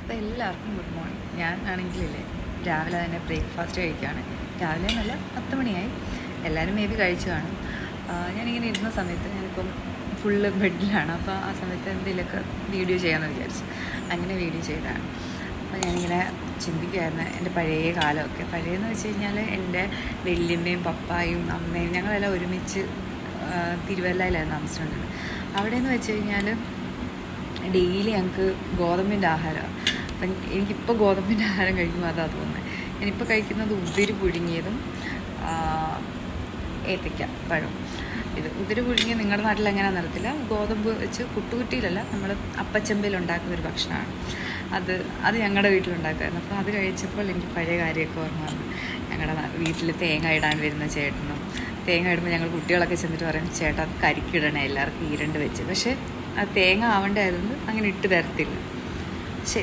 അപ്പോൾ എല്ലാവർക്കും good morning. ഞാൻ ആണെങ്കിലില്ലേ രാവിലെ തന്നെ ബ്രേക്ക്ഫാസ്റ്റ് കഴിക്കുകയാണ്. രാവിലെ നല്ല 10 മണിയായി. എല്ലാവരും മേ ബി കഴിച്ചു കാണും. ഞാനിങ്ങനെ ഇരുന്ന സമയത്ത് ഞാനിപ്പം ഫുള്ള് ബെഡിലാണ്. അപ്പോൾ ആ സമയത്ത് എന്തെങ്കിലുമൊക്കെ വീഡിയോ ചെയ്യാമെന്ന് വിചാരിച്ചു. അങ്ങനെ വീഡിയോ ചെയ്തതാണ്. അപ്പോൾ ഞാനിങ്ങനെ ചിന്തിക്കുമായിരുന്നു എൻ്റെ പഴയ കാലമൊക്കെ. പഴയതെന്ന് വെച്ച് കഴിഞ്ഞാൽ എൻ്റെ വല്യമ്മയും പപ്പായും അമ്മയും ഞങ്ങളെല്ലാം ഒരുമിച്ച് തിരുവല്ലയിലായിരുന്നു താമസിച്ചുകൊണ്ടിരുന്നത്. അവിടെയെന്ന് വെച്ച് കഴിഞ്ഞാൽ ഡെയിലി ഞങ്ങൾക്ക് ഗോതമ്പിൻ്റെ ആഹാരമാണ്. അപ്പം എനിക്കിപ്പോൾ ഗോതമ്പിൻ്റെ ആഹാരം കഴിക്കുമ്പോൾ അതാ തോന്നുന്നത്. ഞാനിപ്പോൾ കഴിക്കുന്നത് ഉതിര് പുഴുങ്ങിയതും ഏത്തയ്ക്ക പഴവും. ഇത് ഉതിര് പുഴുങ്ങിയ നിങ്ങളുടെ നാട്ടിൽ എങ്ങനെയാണെന്ന് അറിയത്തില്ല. ഗോതമ്പ് വെച്ച് പുട്ടുകുറ്റിയിലല്ല, നമ്മൾ അപ്പച്ചമ്പയിൽ ഉണ്ടാക്കുന്ന ഒരു ഭക്ഷണമാണ്. അത് ഞങ്ങളുടെ വീട്ടിലുണ്ടാക്കുമായിരുന്നു. അപ്പോൾ അത് കഴിച്ചപ്പോൾ എനിക്ക് പഴയ കാര്യമൊക്കെ ഓർമ്മ വന്നു. ഞങ്ങളുടെ വീട്ടിൽ തേങ്ങ ഇടാൻ വരുന്ന ചേട്ടനും, തേങ്ങ ഇടുമ്പോൾ ഞങ്ങൾ കുട്ടികളൊക്കെ ചെന്നിട്ട് പറയും, ചേട്ടാ അത് കരിക്കിടണേ എല്ലാവർക്കും ഈരണ്ട് വെച്ച്. പക്ഷേ ആ തേങ്ങ ആവേണ്ടതായതുകൊണ്ട് അങ്ങനെ ഇട്ട് തരത്തില്ല. ശരി.